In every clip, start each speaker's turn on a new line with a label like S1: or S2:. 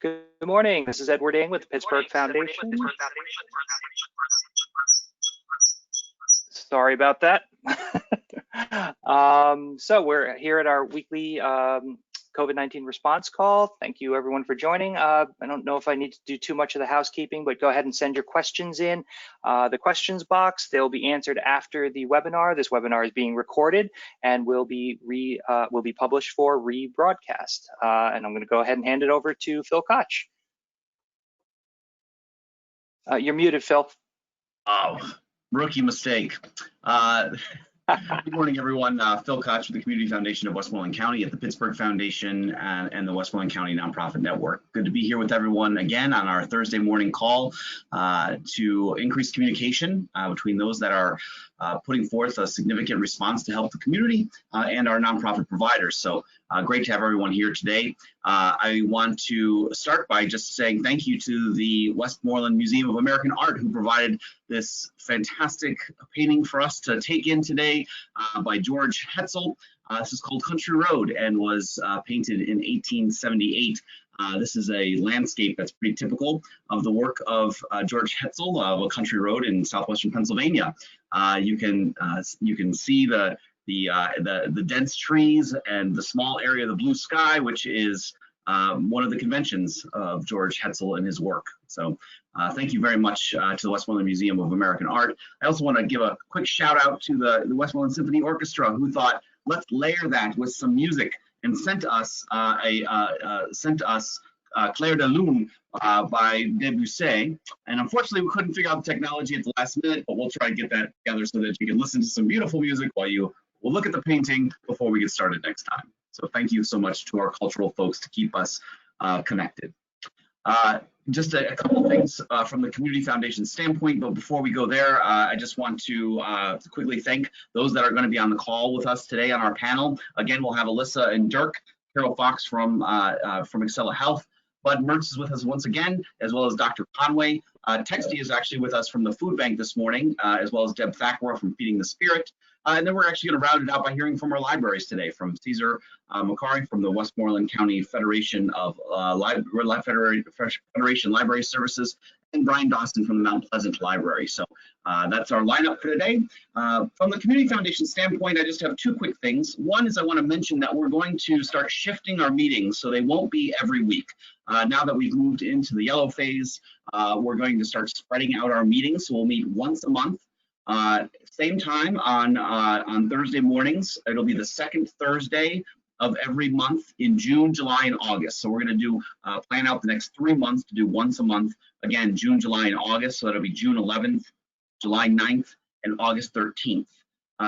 S1: Good morning. This is Edward Ng with the Pittsburgh Foundation. Sorry about that. So we're here at our weekly COVID-19 response call. Thank you everyone for joining. I don't know if I need to do too much of the housekeeping, but go ahead and send your questions in the questions box. They'll be answered after the webinar. This webinar is being recorded and will be published for rebroadcast. And I'm going to go ahead and hand it over to Phil Koch. You're muted, Phil.
S2: Oh, rookie mistake. Good morning, everyone. Phil Koch with the Community Foundation of Westmoreland County at the Pittsburgh Foundation and the Westmoreland County Nonprofit Network. Good to be here with everyone again on our Thursday morning call to increase communication between those that are putting forth a significant response to help the community and our nonprofit providers. So great to have everyone here today. I want to start by just saying thank you to the Westmoreland Museum of American Art, who provided this fantastic painting for us to take in today by George Hetzel. This is called Country Road and was painted in 1878. This is a landscape that's pretty typical of the work of George Hetzel of A Country Road in southwestern Pennsylvania. You can see the dense trees and the small area of the blue sky, which is one of the conventions of George Hetzel and his work. So thank you very much to the Westmoreland Museum of American Art. I also want to give a quick shout out to the Westmoreland Symphony Orchestra, who thought, let's layer that with some music, and sent us Clair de Lune by Debussy. And unfortunately, we couldn't figure out the technology at the last minute, but we'll try to get that together so that you can listen to some beautiful music while we'll look at the painting before we get started next time. So thank you so much to our cultural folks to keep us connected. Just a couple of things from the Community Foundation standpoint, but before we go there, I just want to quickly thank those that are going to be on the call with us today on our panel. Again, we'll have Alyssa and Dirk, Carol Fox from Excella Health. Bud Mertz is with us once again, as well as Dr. Conway. Texty is actually with us from the food bank this morning, as well as Deb Thackwar from Feeding the Spirit. And then we're actually going to round it out by hearing from our libraries today, from Caesar Macari from the Westmoreland County Federation of Federation Library Services, and Brian Dawson from the Mount Pleasant Library. So that's our lineup for today. From the Community Foundation standpoint, I just have two quick things. One is I want to mention that we're going to start shifting our meetings, so they won't be every week. Now that we've moved into the yellow phase, we're going to start spreading out our meetings. So we'll meet once a month. Same time on Thursday mornings. It'll be the second Thursday of every month in June, July, and August. So we're going to do plan out the next 3 months to do once a month. Again, June, July, and August. So that'll be June 11th, July 9th, and August 13th.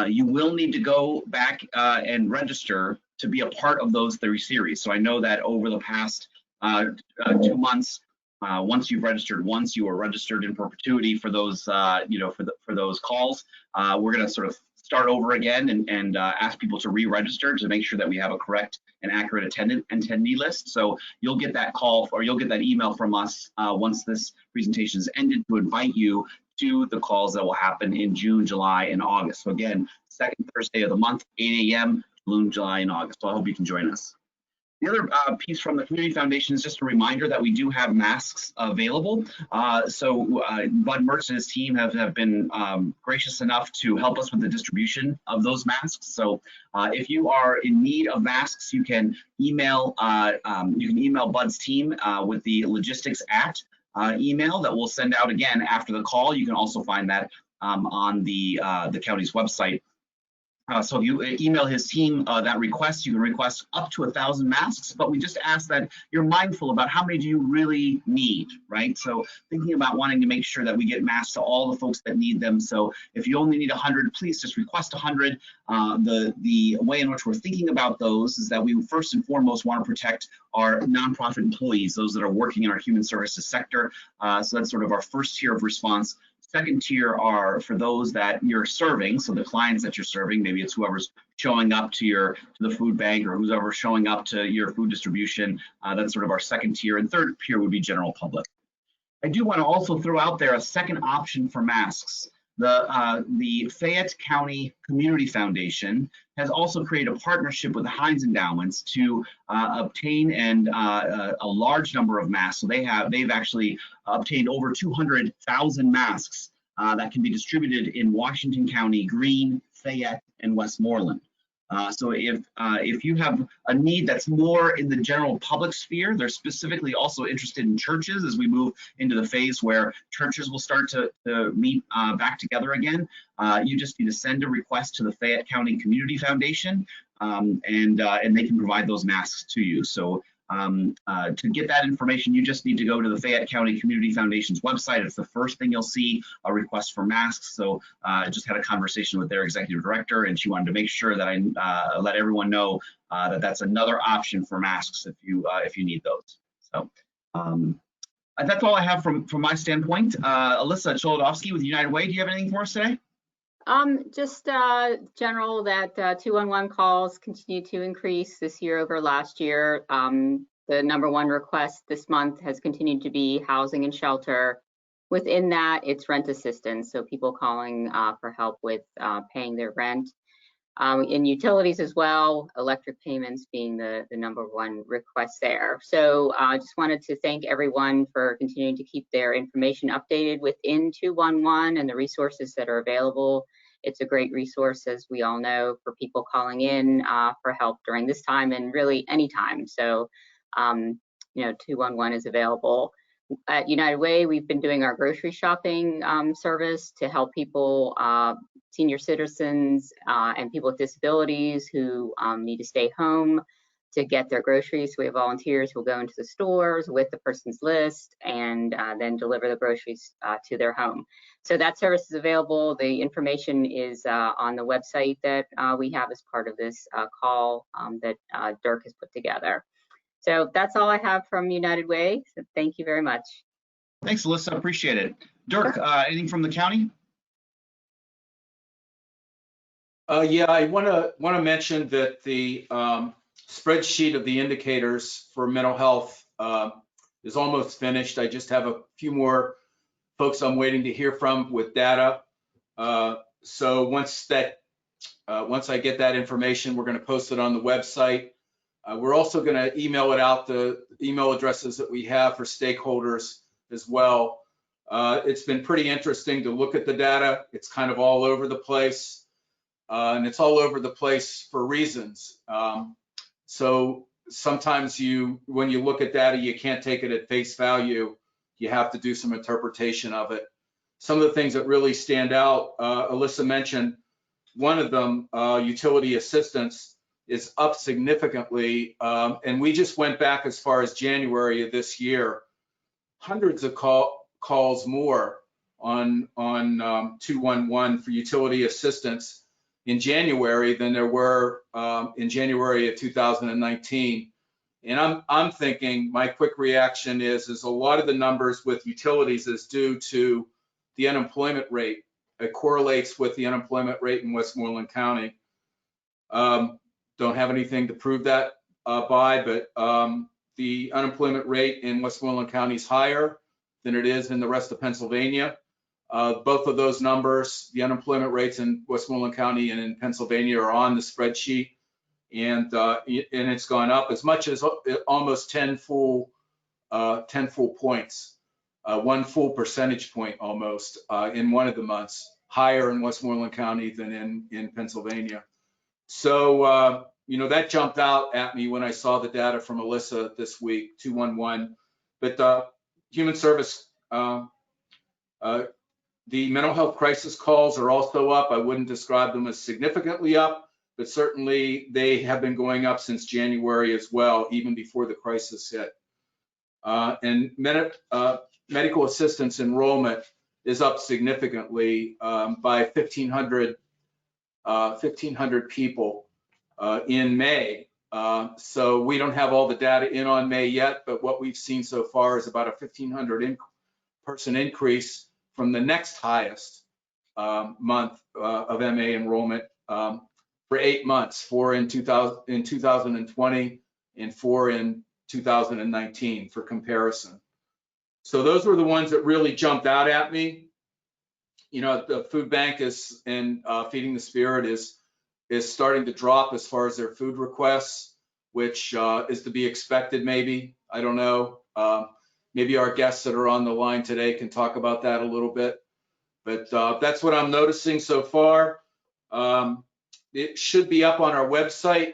S2: You will need to go back and register to be a part of those 3 series. So I know that over the past 2 months, once you've registered once, you are registered in perpetuity for those, for those calls. We're going to sort of start over again and ask people to re-register to make sure that we have a correct and accurate attendee list. So you'll get that call, or you'll get that email from us once this presentation is ended, to invite you to the calls that will happen in June, July, and August. So again, second Thursday of the month, 8 a.m., June, July, and August. So I hope you can join us. The other piece from the Community Foundation is just a reminder that we do have masks available. Bud Mertz and his team have been gracious enough to help us with the distribution of those masks. So if you are in need of masks, you can email Bud's team with the logistics at email that we'll send out again after the call. You can also find that on the county's website. So if you email his team that request, you can request up to 1,000 masks, but we just ask that you're mindful about how many do you really need, right? So thinking about wanting to make sure that we get masks to all the folks that need them. So if you only need 100, please just request 100. The way in which we're thinking about those is that we first and foremost want to protect our nonprofit employees, those that are working in our human services sector. So that's sort of our first tier of response. Second tier are for those that you're serving, so the clients that you're serving. Maybe it's whoever's showing up to the food bank, or whoever's showing up to your food distribution. That's sort of our second tier. And third tier would be general public. I do want to also throw out there a second option for masks. The Fayette County Community Foundation has also created a partnership with the Heinz Endowments to obtain a large number of masks. So they've actually obtained over 200,000 masks that can be distributed in Washington County, Greene, Fayette, and Westmoreland. So if you have a need that's more in the general public sphere, they're specifically also interested in churches as we move into the phase where churches will start to meet back together again. You just need to send a request to the Fayette County Community Foundation, and they can provide those masks to you. So to get that information, you just need to go to the Fayette County Community Foundation's website. It's the first thing you'll see, a request for masks. So I just had a conversation with their executive director, and she wanted to make sure that I let everyone know that that's another option for masks if you need those. So that's all I have from my standpoint. Alyssa Cholodowski with United Way, do you have anything for us today?
S3: Just general that 211 calls continue to increase this year over last year. The number one request this month has continued to be housing and shelter. Within that, it's rent assistance, so people calling for help with paying their rent. In utilities as well, electric payments being the number one request there. So I just wanted to thank everyone for continuing to keep their information updated within 211 and the resources that are available. It's a great resource, as we all know, for people calling in for help during this time and really any time. So, 211 is available. At United Way, we've been doing our grocery shopping service to help people, senior citizens and people with disabilities who need to stay home to get their groceries. So we have volunteers who will go into the stores with the person's list and then deliver the groceries to their home. So that service is available. The information is on the website that we have as part of this call that Dirk has put together. So that's all I have from United Way. So thank you very much.
S2: Thanks, Alyssa. Appreciate it. Dirk, anything from the county?
S4: Yeah, I want to mention that the spreadsheet of the indicators for mental health is almost finished. I just have a few more folks I'm waiting to hear from with data. So once I get that information, we're going to post it on the website. We're also going to email it out, the email addresses that we have for stakeholders as well. It's been pretty interesting to look at the data. It's kind of all over the place, and it's all over the place for reasons. So sometimes when you look at data, you can't take it at face value. You have to do some interpretation of it. Some of the things that really stand out, Alyssa mentioned one of them, utility assistance, is up significantly, and we just went back as far as January of this year, hundreds of calls more on 211 for utility assistance in January than there were in January of 2019. And I'm thinking, my quick reaction is a lot of the numbers with utilities is due to the unemployment rate. It correlates with the unemployment rate in Westmoreland County. Don't have anything to prove that by, but the unemployment rate in Westmoreland County is higher than it is in the rest of Pennsylvania. Both of those numbers, the unemployment rates in Westmoreland County and in Pennsylvania, are on the spreadsheet, and it's gone up as much as almost 10 full points, 1 full percentage point almost in one of the months, higher in Westmoreland County than in Pennsylvania. So, that jumped out at me when I saw the data from Alyssa this week, 211. But human service, the mental health crisis calls are also up. I wouldn't describe them as significantly up, but certainly they have been going up since January as well, even before the crisis hit. And medical assistance enrollment is up significantly by 1,500 people in May. So we don't have all the data in on May yet, but what we've seen so far is about a 1,500 person increase from the next highest month of MA enrollment for 8 months, 4 in 2020 and 4 in 2019 for comparison. So those were the ones that really jumped out at me. The food bank and Feeding the Spirit is is starting to drop as far as their food requests, which is to be expected maybe. I don't know. Maybe our guests that are on the line today can talk about that a little bit. But that's what I'm noticing so far. It should be up on our website.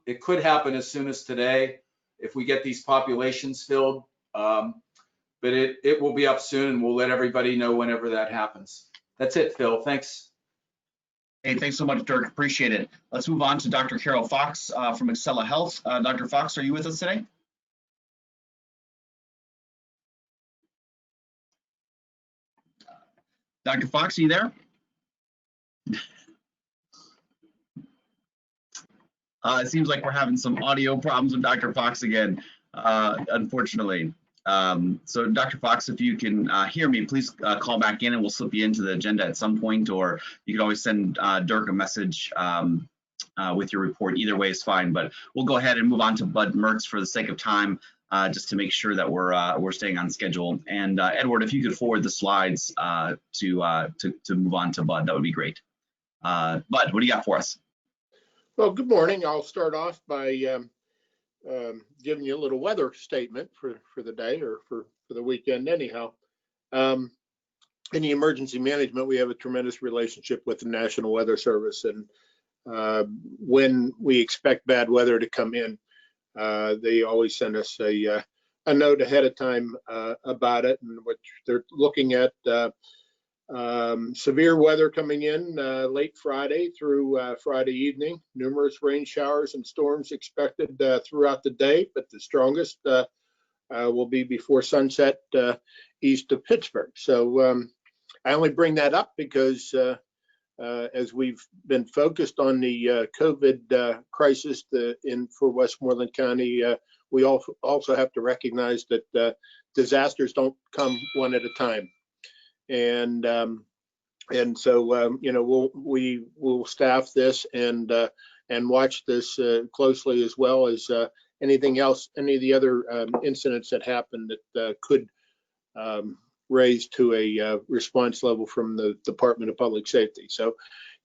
S4: It could happen as soon as today if we get these populations filled. But it will be up soon, and we'll let everybody know whenever that happens. That's it, Phil. Thanks.
S2: Hey, thanks so much, Dirk. Appreciate it. Let's move on to Dr. Carol Fox from Excella Health. Dr. Fox, are you with us today? Dr. Fox, are you there? It seems like we're having some audio problems with Dr. Fox again, unfortunately. So Dr. Fox, if you can hear me, please call back in and we'll slip you into the agenda at some point, or you can always send Dirk a message with your report. Either way is fine, but we'll go ahead and move on to Bud Mertz for the sake of time, just to make sure that we're staying on schedule. And Edward, if you could forward the slides to move on to Bud, that would be great. Bud, what do you got for us?
S5: Well, good morning. I'll start off by giving you a little weather statement for the day, or for the weekend anyhow. In the emergency management, we have a tremendous relationship with the National Weather Service, and when we expect bad weather to come in, they always send us a note ahead of time about it, and what they're looking at. Severe weather coming in late Friday through Friday evening. Numerous rain showers and storms expected throughout the day, but the strongest will be before sunset east of Pittsburgh. So I only bring that up because as we've been focused on the COVID crisis for Westmoreland County, we also have to recognize that disasters don't come one at a time. And so you know, we will staff this and watch this closely, as well as anything else, any of the other incidents that happen that could raise to a response level from the Department of Public Safety. So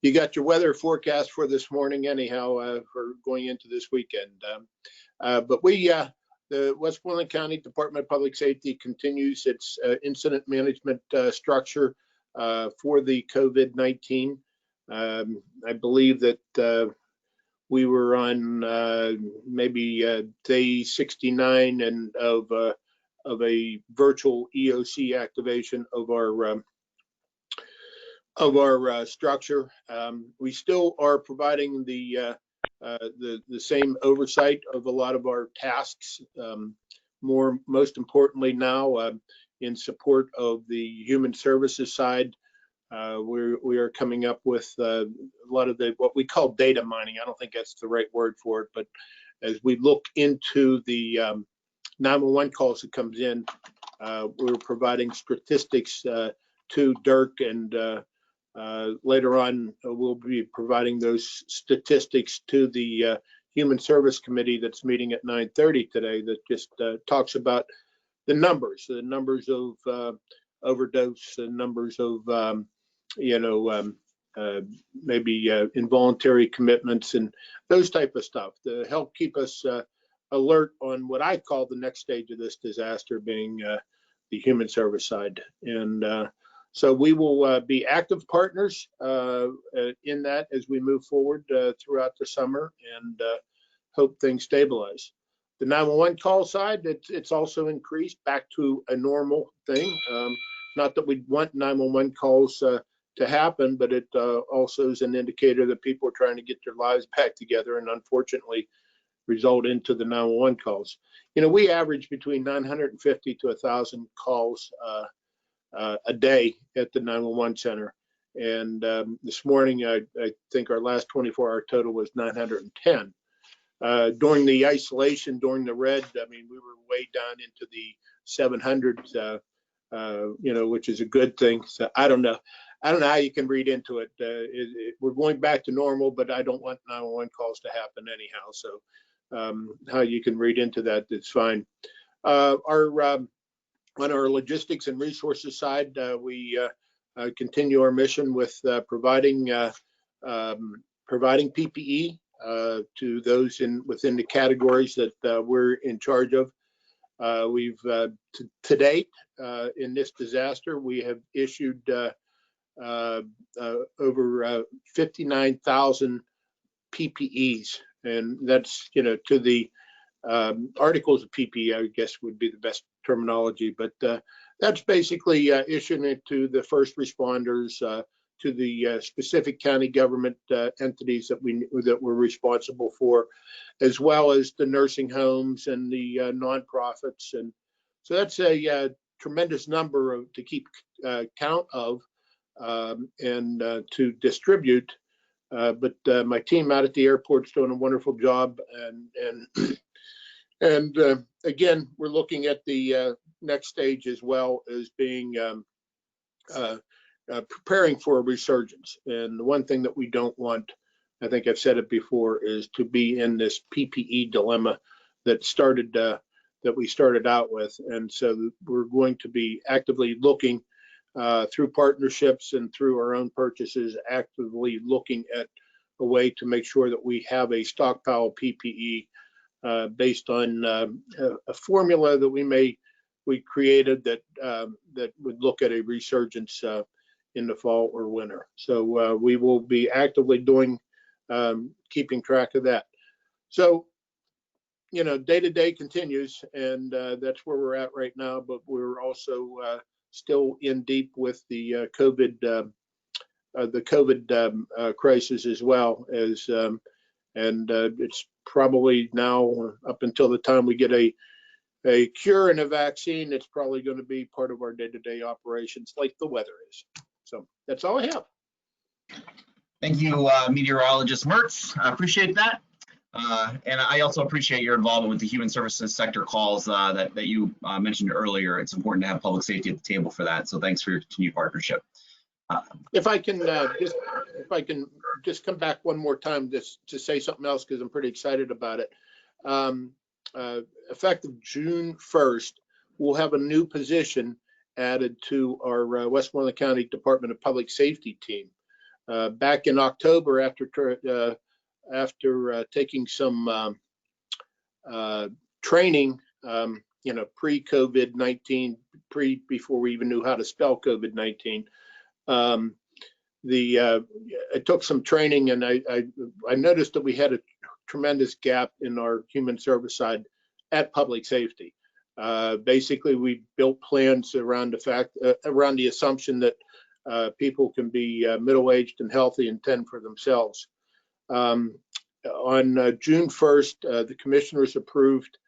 S5: you got your weather forecast for this morning anyhow, for going into this weekend. But the Westmoreland County Department of Public Safety continues its incident management structure for the COVID-19. I believe that we were on maybe day 69 and of a virtual EOC activation of our structure. We still are providing the same oversight of a lot of our tasks. Most importantly now, in support of the human services side, we are coming up with a lot of what we call data mining. I don't think that's the right word for it, but as we look into the 911 calls that comes in, we're providing statistics to Dirk, and later on we'll be providing those statistics to the Human Service Committee that's meeting at 9:30 today, that just talks about the numbers of overdose, the numbers of maybe involuntary commitments and those type of stuff to help keep us alert on what I call the next stage of this disaster, being the human service side. And so we will be active partners in that as we move forward throughout the summer, and hope things stabilize. The 911 call side, it's also increased back to a normal thing. Not that we want 911 calls to happen, but it also is an indicator that people are trying to get their lives back together, and unfortunately result into the 911 calls. You know, we average between 950 to 1,000 calls a day at the 911 center. And this morning, I think our last 24-hour total was 910. During the isolation, during the red, I mean, we were way down into the 700s, which is a good thing. So I don't know how you can read into it. We're going back to normal, but I don't want 911 calls to happen anyhow. So how you can read into that, it's fine. On our logistics and resources side, we continue our mission with providing providing PPE to those within the categories that we're in charge of. We've to date in this disaster, we have issued over 59,000 PPEs, and that's to the articles of PPE, I guess would be the best terminology, but that's basically issuing it to the first responders, to the specific county government entities that we're responsible for, as well as the nursing homes and the nonprofits. And so that's a tremendous number to keep count of and to distribute. But my team out at the airport's doing a wonderful job. And again, we're looking at the next stage as well as being preparing for a resurgence. And the one thing that we don't want, I think I've said it before, is to be in this PPE dilemma that we started out with. And so we're going to be actively looking through partnerships and through our own purchases, actively looking at a way to make sure that we have a stockpile of PPE based on a formula that we created that would look at a resurgence in the fall or winter. So we will be actively keeping track of that. So, day to day continues, and that's where we're at right now. But we're also still in deep with the COVID crisis as well as, and it's probably now up until the time we get a cure and a vaccine, it's probably going to be part of our day-to-day operations like the weather is. So that's all I have.
S2: Thank you, Meteorologist Mertz. I appreciate that. And I also appreciate your involvement with the human services sector calls that you mentioned earlier. It's important to have public safety at the table for that. So thanks for your continued partnership.
S5: If I can just come back one more time just to say something else, because I'm pretty excited about it. Effective June 1st, we'll have a new position added to our Westmoreland County Department of Public Safety team. Back in October, after taking some training, pre-COVID-19, before we even knew how to spell COVID-19, I took some training, and I noticed that we had a tremendous gap in our human service side at public safety. Basically, we built plans around the assumption that people can be middle-aged and healthy and tend for themselves. On June 1st, the commissioners approved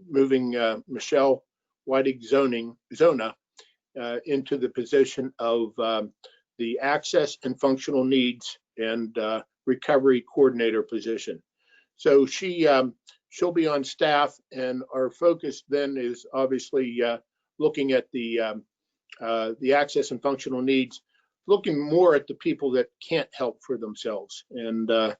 S5: moving Michelle Whiting-Zona into the position of the Access and Functional Needs and Recovery Coordinator position. So she'll be on staff, and our focus then is obviously looking at the access and functional needs, looking more at the people that can't help for themselves. And I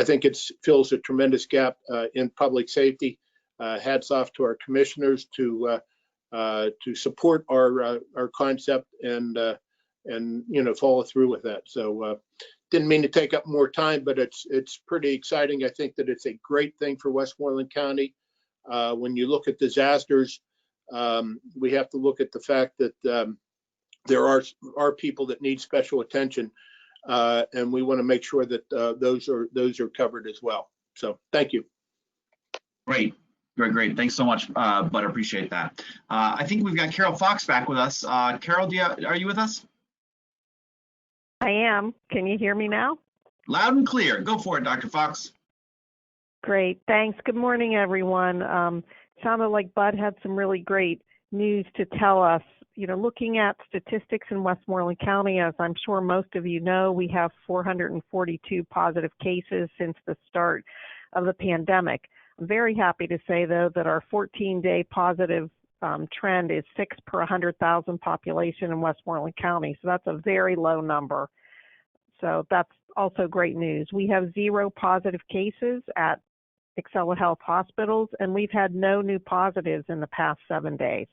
S5: think it fills a tremendous gap in public safety. Hats off to our commissioners to support our concept and follow through with that. So didn't mean to take up more time, but it's pretty exciting. I think that it's a great thing for Westmoreland County. When you look at disasters, we have to look at the fact that there are people that need special attention, and we want to make sure that those are covered as well. So thank you.
S2: Great. Thanks so much, Bud. I appreciate that. I think we've got Carol Fox back with us. Carol, are you with us?
S6: I am. Can you hear me now?
S2: Loud and clear. Go for it, Dr. Fox.
S6: Great. Thanks. Good morning, everyone. Sounded like Bud had some really great news to tell us. Looking at statistics in Westmoreland County, as I'm sure most of you know, we have 442 positive cases since the start of the pandemic. I'm very happy to say, though, that our 14-day positive trend is 6 per 100,000 population in Westmoreland County. So that's a very low number. So that's also great news. We have 0 positive cases at Excella Health hospitals, and we've had no new positives in the past 7 days.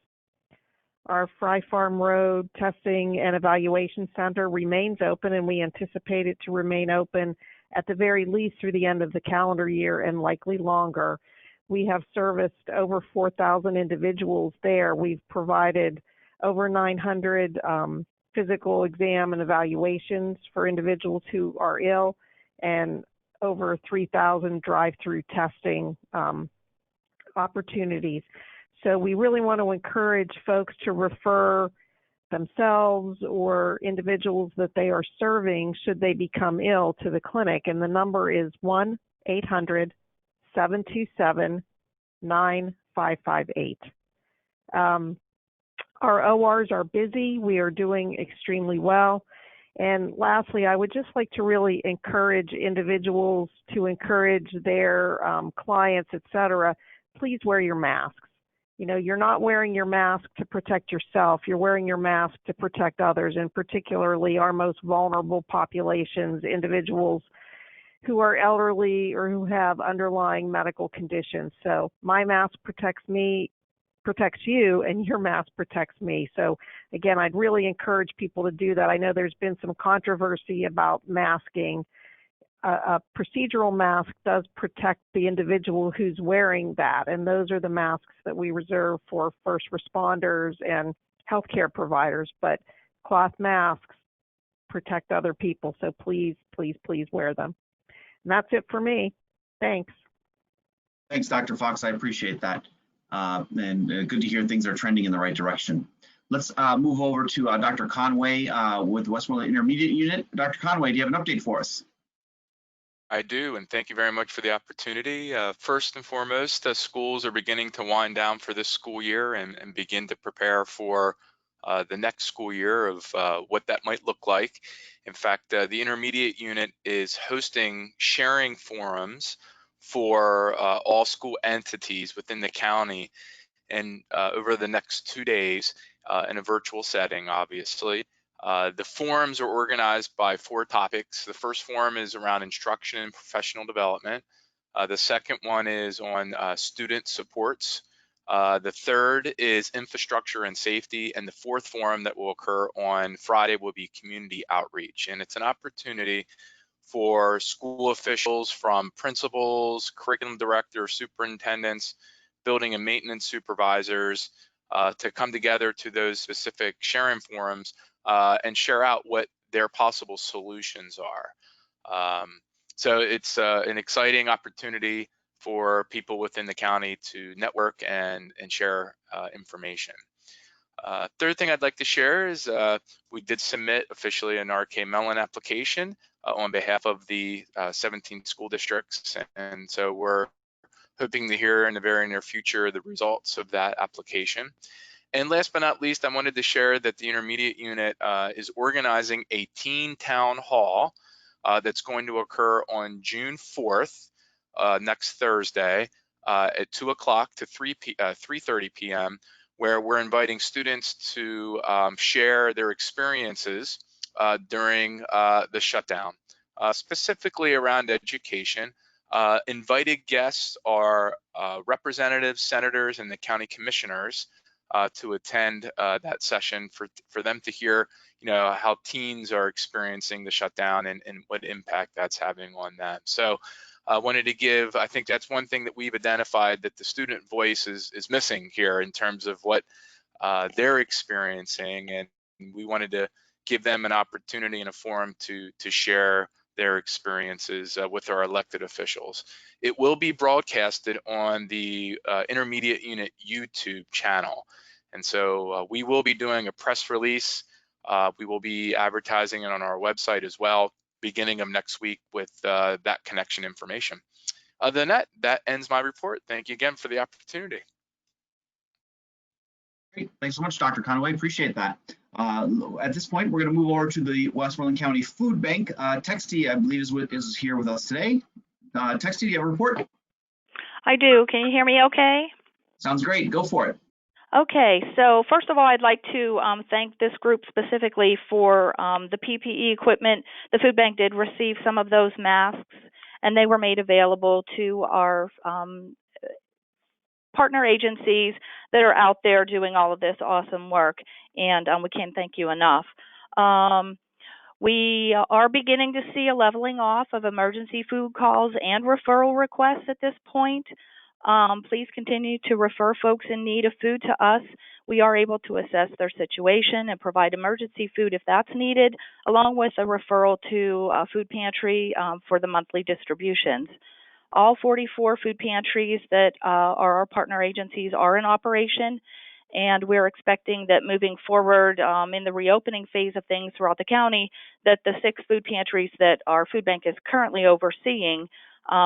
S6: Our Fry Farm Road Testing and Evaluation Center remains open, and we anticipate it to remain open at the very least through the end of the calendar year and likely longer. We have serviced over 4,000 individuals there. We've provided over 900 physical exam and evaluations for individuals who are ill, and over 3,000 drive-through testing opportunities. So we really want to encourage folks to refer themselves or individuals that they are serving should they become ill to the clinic. And the number is 1-800-727-9558. Our ORs are busy. We are doing extremely well. And lastly, I would just like to really encourage individuals to encourage their clients, et cetera, please wear your masks. You know, you're not wearing your mask to protect yourself. You're wearing your mask to protect others, and particularly our most vulnerable populations, individuals who are elderly or who have underlying medical conditions. So my mask protects me, protects you, and your mask protects me. So again, I'd really encourage people to do that. I know there's been some controversy about masking. A procedural mask does protect the individual who's wearing that, and those are the masks that we reserve for first responders and healthcare providers. But cloth masks protect other people, so please, please, please wear them. And that's it for me. Thanks.
S2: Thanks, Dr. Fox. I appreciate that. And good to hear things are trending in the right direction. Let's move over to Dr. Conway with the Westmoreland Intermediate Unit. Dr. Conway, do you have an update for us?
S7: I do, and thank you very much for the opportunity. First and foremost, schools are beginning to wind down for this school year and begin to prepare for the next school year of what that might look like. In fact, the intermediate unit is hosting sharing forums for all school entities within the county, and over the next 2 days in a virtual setting, obviously. The forums are organized by 4 topics. The first forum is around instruction and professional development. The second one is on student supports. The third is infrastructure and safety. And the fourth forum that will occur on Friday will be community outreach. And it's an opportunity for school officials, from principals, curriculum directors, superintendents, building and maintenance supervisors, to come together to those specific sharing forums and share out what their possible solutions are. So it's an exciting opportunity for people within the county to network and share information. Third thing I'd like to share is we did submit officially an RK Mellon application on behalf of the 17 school districts. And so we're hoping to hear in the very near future the results of that application. And last but not least, I wanted to share that the intermediate unit is organizing a teen town hall that's going to occur on June 4th, next Thursday, at 2 o'clock to 3:30 p.m., where we're inviting students to share their experiences during the shutdown, specifically around education. Invited guests are representatives, senators, and the county commissioners to attend that session for them to hear, you know, how teens are experiencing the shutdown and what impact that's having on them. So I wanted to give, I think that's one thing that we've identified, that the student voice is missing here in terms of what they're experiencing, and we wanted to give them an opportunity and a forum to share their experiences with our elected officials. It will be broadcasted on the intermediate unit YouTube channel. And so we will be doing a press release. We will be advertising it on our website as well, beginning of next week with that connection information. Other than that, that ends my report. Thank you again for the opportunity.
S2: Great. Thanks so much, Dr. Conway. Appreciate that. At this point, we're going to move over to the Westmoreland County Food Bank. Texty, I believe, is here with us today. Texty, do you have a report?
S8: I do. Can you hear me okay?
S2: Sounds great. Go for it.
S8: Okay, so first of all, I'd like to thank this group specifically for the PPE equipment. The food bank did receive some of those masks, and they were made available to our partner agencies that are out there doing all of this awesome work, and we can't thank you enough. We are beginning to see a leveling off of emergency food calls and referral requests at this point. Please continue to refer folks in need of food to us. We are able to assess their situation and provide emergency food if that's needed, along with a referral to a food pantry for the monthly distributions. All 44 food pantries that are our partner agencies are in operation, and we're expecting that moving forward in the reopening phase of things throughout the county, that the 6 food pantries that our food bank is currently overseeing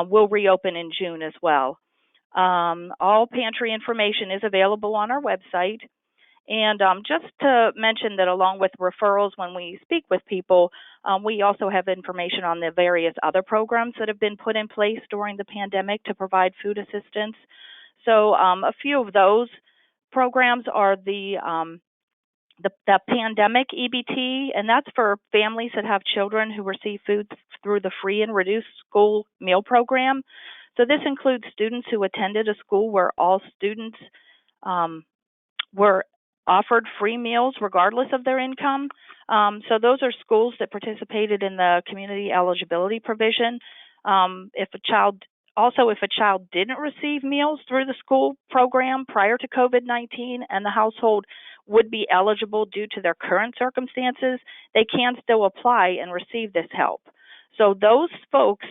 S8: will reopen in June as well. All pantry information is available on our website. And just to mention that along with referrals, when we speak with people, we also have information on the various other programs that have been put in place during the pandemic to provide food assistance. So a few of those programs are the pandemic EBT, and that's for families that have children who receive food through the free and reduced school meal program. So this includes students who attended a school where all students were offered free meals regardless of their income. So those are schools that participated in the community eligibility provision. If a child didn't receive meals through the school program prior to COVID-19 and the household would be eligible due to their current circumstances, they can still apply and receive this help. So those folks,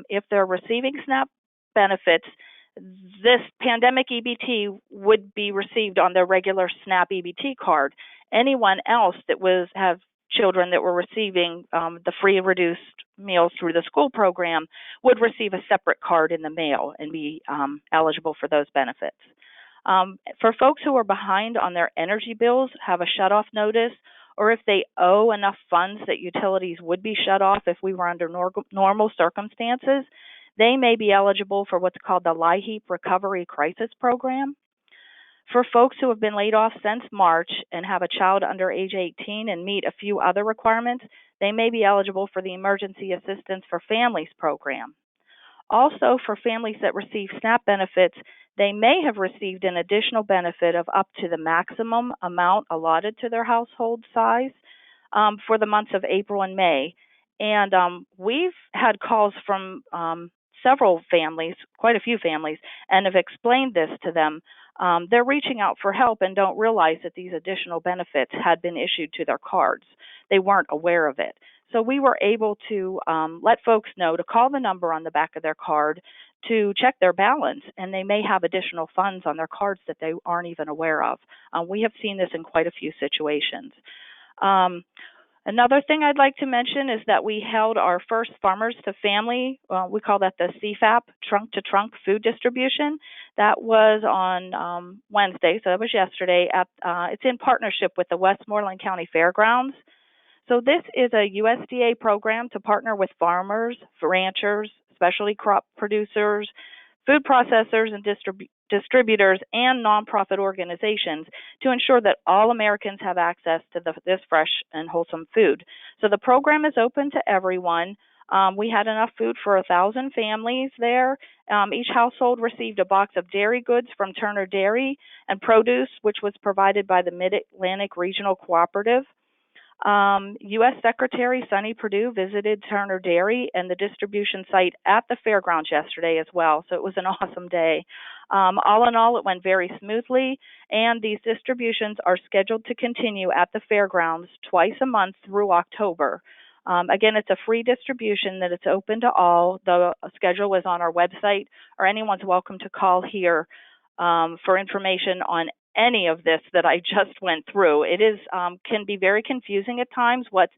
S8: if they're receiving SNAP benefits, this pandemic EBT would be received on their regular SNAP EBT card. Anyone else that have children that were receiving the free and reduced meals through the school program would receive a separate card in the mail and be eligible for those benefits. For folks who are behind on their energy bills, have a shutoff notice, or if they owe enough funds that utilities would be shut off if we were under normal circumstances, they may be eligible for what's called the LIHEAP Recovery Crisis Program. For folks who have been laid off since March and have a child under age 18 and meet a few other requirements, they may be eligible for the Emergency Assistance for Families program. Also, for families that receive SNAP benefits, they may have received an additional benefit of up to the maximum amount allotted to their household size for the months of April and May. And we've had calls from several families, quite a few families, and have explained this to them. They're reaching out for help and don't realize that these additional benefits had been issued to their cards. They weren't aware of it. So we were able to let folks know to call the number on the back of their card to check their balance, and they may have additional funds on their cards that they aren't even aware of. We have seen this in quite a few situations. Another thing I'd like to mention is that we held our first Farmers to Family, we call that the CFAP, Trunk to Trunk food distribution. That was on Wednesday, so that was yesterday. It's in partnership with the Westmoreland County Fairgrounds. So this is a USDA program to partner with farmers, ranchers, specialty crop producers, food processors, and distributors, and nonprofit organizations to ensure that all Americans have access to this fresh and wholesome food. So the program is open to everyone. We had enough food for 1,000 families there. Each household received a box of dairy goods from Turner Dairy and produce, which was provided by the Mid-Atlantic Regional Cooperative. U.S. Secretary Sonny Perdue visited Turner Dairy and the distribution site at the fairgrounds yesterday as well, so it was an awesome day. All in all, it went very smoothly, and these distributions are scheduled to continue at the fairgrounds twice a month through October. Again, it's a free distribution that it's open to all. The schedule is on our website, or anyone's welcome to call here for information on any of this that I just went through. It is can be very confusing at times what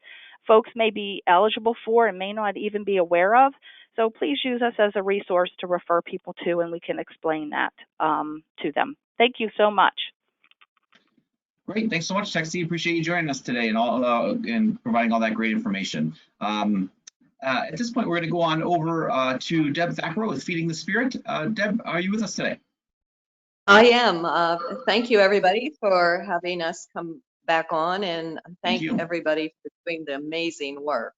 S8: folks may be eligible for and may not even be aware of. So please use us as a resource to refer people to, and we can explain that to them. Thank you so much.
S2: Great, thanks so much, Texie. Appreciate you joining us today and providing all that great information. At this point, we're going to go on over to Deb Thackrow with Feeding the Spirit. Deb, are you with us today?
S9: I am. Thank you, everybody, for having us come back on, and thank everybody for doing the amazing work.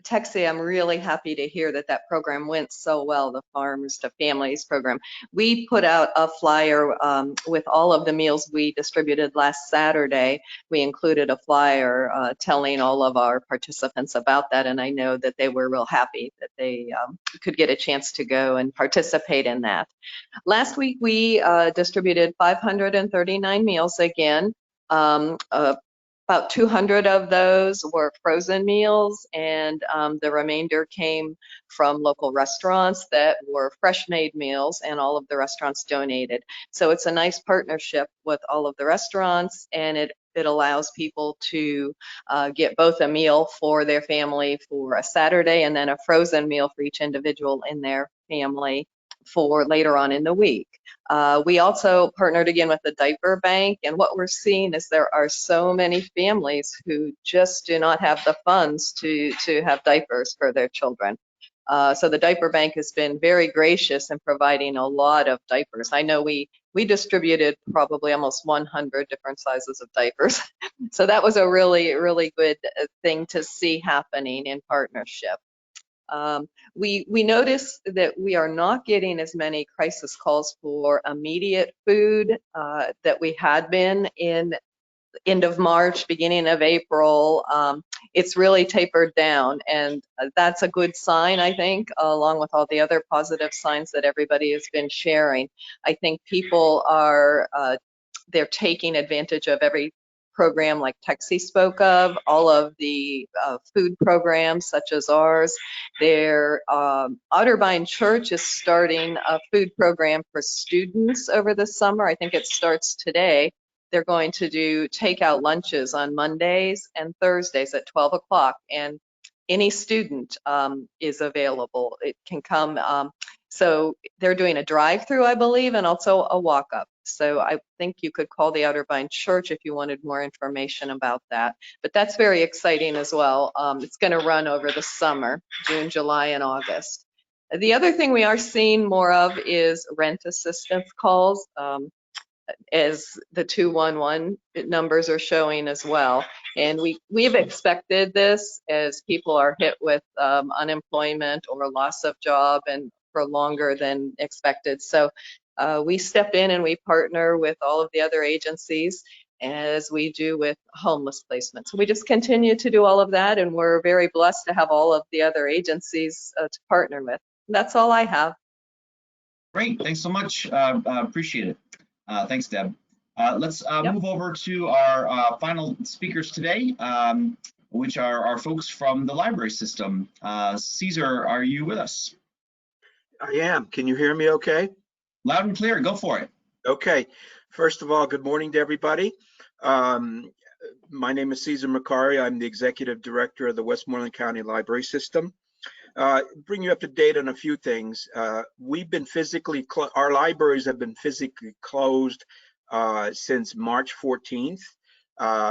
S9: Texie, I'm really happy to hear that that program went so well, the Farms to Families program. We put out a flyer with all of the meals we distributed last Saturday. We included a flyer telling all of our participants about that, and I know that they were real happy that they could get a chance to go and participate in that. Last week, we distributed 539 meals again. About 200 of those were frozen meals, and the remainder came from local restaurants that were fresh made meals, and all of the restaurants donated. So it's a nice partnership with all of the restaurants, and it allows people to get both a meal for their family for a Saturday and then a frozen meal for each individual in their family for later on in the week. We also partnered again with the diaper bank, and what we're seeing is there are so many families who just do not have the funds to have diapers for their children. So the diaper bank has been very gracious in providing a lot of diapers. I know we distributed probably almost 100 different sizes of diapers. So that was a really, really good thing to see happening in partnership. We notice that we are not getting as many crisis calls for immediate food that we had been in end of March, beginning of April. It's really tapered down, and that's a good sign, I think, along with all the other positive signs that everybody has been sharing. I think people are they're taking advantage of every program like Texie spoke of, all of the food programs such as ours. Their Otterbein Church is starting a food program for students over the summer. I think it starts today. They're going to do takeout lunches on Mondays and Thursdays at 12 o'clock, and any student is available. It can come. So they're doing a drive-through, I believe, and also a walk-up. So I think you could call the Otterbein Church if you wanted more information about that. But that's very exciting as well. It's going to run over the summer, June, July, and August. The other thing we are seeing more of is rent assistance calls, as the 211 numbers are showing as well. And we've expected this as people are hit with unemployment or loss of job and for longer than expected. So we step in and we partner with all of the other agencies as we do with homeless placement. So we just continue to do all of that, and we're very blessed to have all of the other agencies to partner with. That's all I have.
S2: Great, thanks so much. Appreciate it. Thanks, Deb. Let's move over to our final speakers today, which are our folks from the library system. Caesar, are you with us?
S10: I am. Can you hear me okay?
S2: Loud and clear, go for it.
S10: Okay. First of all, good morning to everybody. My name is Caesar McCary. I'm the Executive Director of the Westmoreland County Library System. Bring you up to date on a few things. We've been our libraries have been physically closed since March 14th,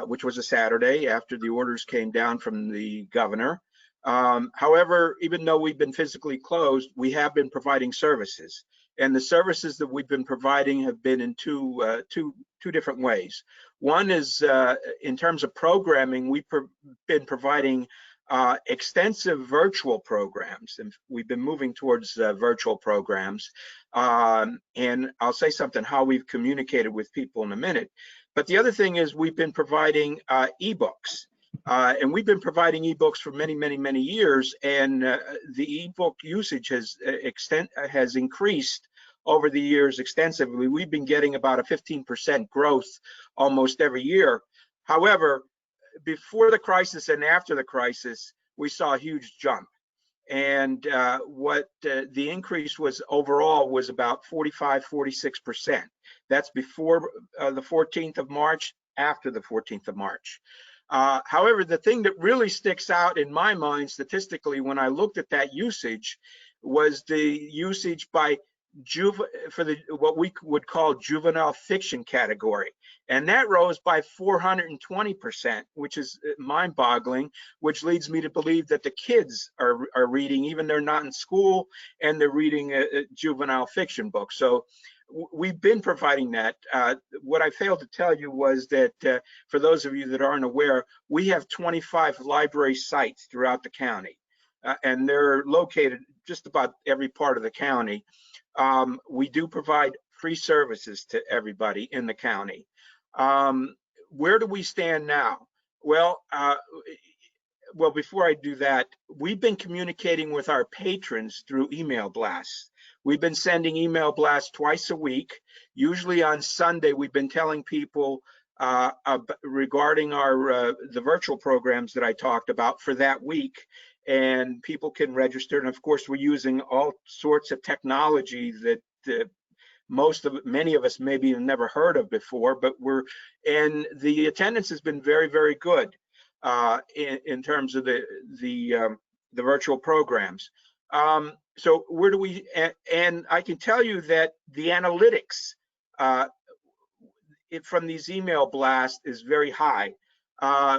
S10: which was a Saturday after the orders came down from the governor. However, even though we've been physically closed, we have been providing services. And the services that we've been providing have been in two different ways. One is in terms of programming, we've been providing extensive virtual programs, and we've been moving towards virtual programs. And I'll say something how we've communicated with people in a minute. But the other thing is we've been providing ebooks. And we've been providing ebooks for many, many, many years, and the ebook usage has increased over the years extensively. We've been getting about a 15% growth almost every year. Hehowever, before the crisis and after the crisis, we saw a huge jump. And what the increase was overall was about 46%. That's before the 14th of March, after the 14th of March. However, the thing that really sticks out in my mind statistically when I looked at that usage was the usage by what we would call juvenile fiction category. And that rose by 420%, which is mind-boggling, which leads me to believe that the kids are reading, even they're not in school, and they're reading a juvenile fiction book. So we've been providing that. What I failed to tell you was that for those of you that aren't aware, we have 25 library sites throughout the county. and they're located just about every part of the county. We do provide free services to everybody in the county. Where do we stand now? Well, before I do that, we've been communicating with our patrons through email blasts. We've been sending email blasts twice a week. Usually on Sunday, we've been telling people regarding the virtual programs that I talked about for that week, and people can register. And of course, we're using all sorts of technology that many of us maybe have never heard of before, but and the attendance has been very, very good in terms of the virtual programs. So where do we, and I can tell you that the analytics from these email blasts is very high.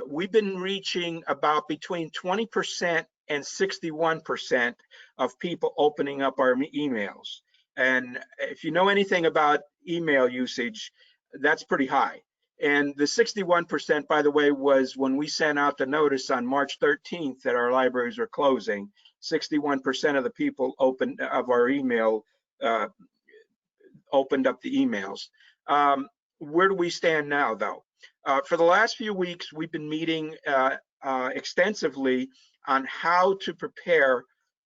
S10: We've been reaching about between 20% and 61% of people opening up our emails. And if you know anything about email usage, that's pretty high. And the 61%, by the way, was when we sent out the notice on March 13th that our libraries were closing. 61% of the people of our email opened up the emails. Where do we stand now, though? For the last few weeks, we've been meeting extensively on how to prepare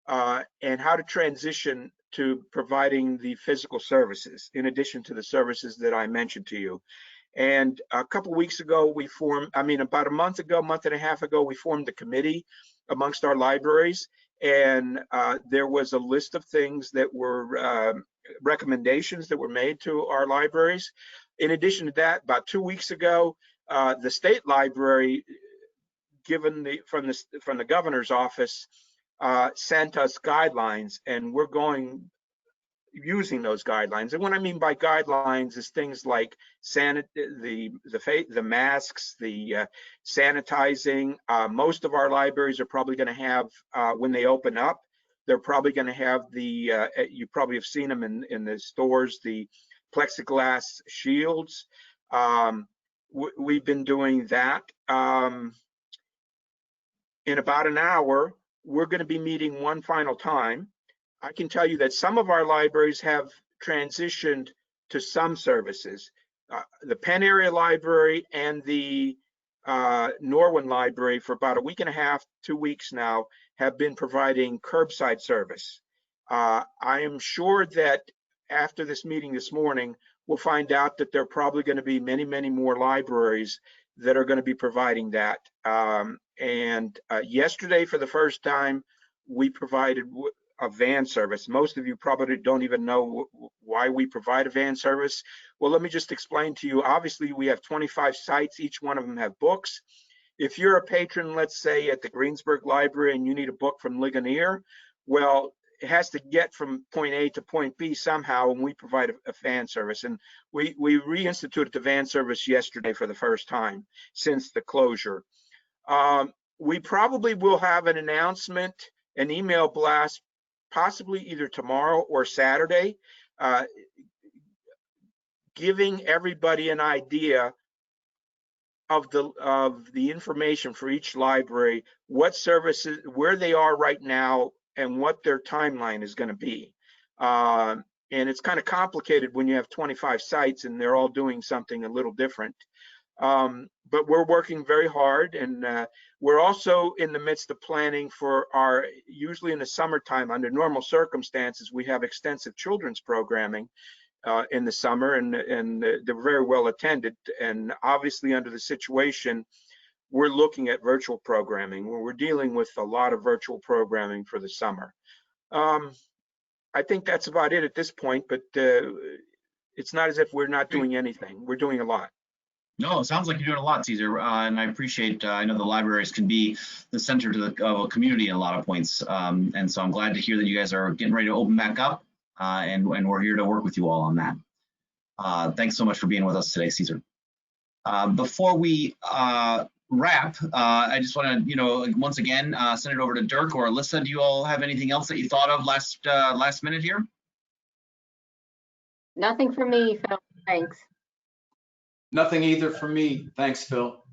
S10: and how to transition to providing the physical services, in addition to the services that I mentioned to you. And a couple weeks ago, about a month and a half ago, we formed a committee amongst our libraries, and there was a list of things that were recommendations that were made to our libraries. In addition to that, about 2 weeks ago, the state library, from the governor's office, sent us guidelines, and we're using those guidelines. And what I mean by guidelines is things like the masks, the sanitizing. Most of our libraries are probably going to have, when they open up, they're probably going to have you probably have seen them in the stores, the plexiglass shields. We've been doing that. In about an hour, we're going to be meeting one final time. I can tell you that some of our libraries have transitioned to some services. The Penn Area Library and the Norwin Library, for about a week and a half, 2 weeks now, have been providing curbside service. I am sure that after this meeting this morning, we'll find out that there are probably going to be many, many more libraries that are going to be providing that. Yesterday, for the first time, we provided a van service. Most of you probably don't even know why we provide a van service. Well, let me just explain to you. Obviously, we have 25 sites. Each one of them have books. If you're a patron, let's say at the Greensburg Library, and you need a book from Ligonier, well, it has to get from point A to point B somehow, and we provide a van service. And we reinstituted the van service yesterday for the first time since the closure. We probably will have an announcement, an email blast, possibly either tomorrow or Saturday, giving everybody an idea of the information for each library, what services, where they are right now, and what their timeline is going to be. And it's kind of complicated when you have 25 sites and they're all doing something a little different. But we're working very hard, and we're also in the midst of planning for usually in the summertime, under normal circumstances, we have extensive children's programming in the summer, and they're very well attended. And obviously under the situation, we're looking at virtual programming, where we're dealing with a lot of virtual programming for the summer. I think that's about it at this point, but it's not as if we're not doing anything. We're doing a lot.
S2: No, it sounds like you're doing a lot, Caesar, and I appreciate, I know the libraries can be the center of a community in a lot of points, and so I'm glad to hear that you guys are getting ready to open back up, and we're here to work with you all on that. Thanks so much for being with us today, Caesar. Before we wrap, I just want to, once again, send it over to Dirk or Alyssa. Do you all have anything else that you thought of last minute here?
S3: Nothing for me, Phil. Thanks.
S4: Nothing either for me. Thanks, Phil.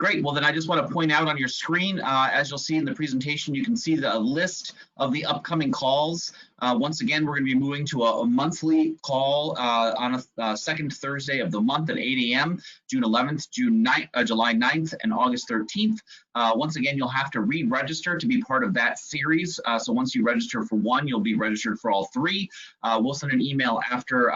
S2: Great. Well, then I just want to point out on your screen, as you'll see in the presentation, you can see the list of the upcoming calls. Once again, we're going to be moving to a monthly call on a second Thursday of the month at 8 a.m., June 11th, July 9th, and August 13th. Once again, you'll have to re-register to be part of that series. So once you register for one, you'll be registered for all three. We'll send an email after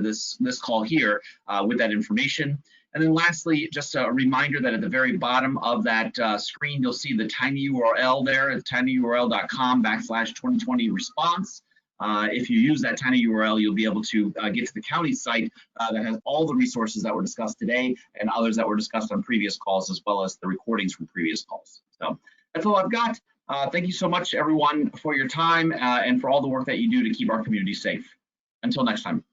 S2: this call here with that information. And then lastly, just a reminder that at the very bottom of that screen, you'll see the tiny URL there at tinyurl.com/2020response. If you use that tiny URL, you'll be able to get to the county site that has all the resources that were discussed today and others that were discussed on previous calls, as well as the recordings from previous calls. So that's all I've got. Thank you so much, everyone, for your time and for all the work that you do to keep our community safe. Until next time.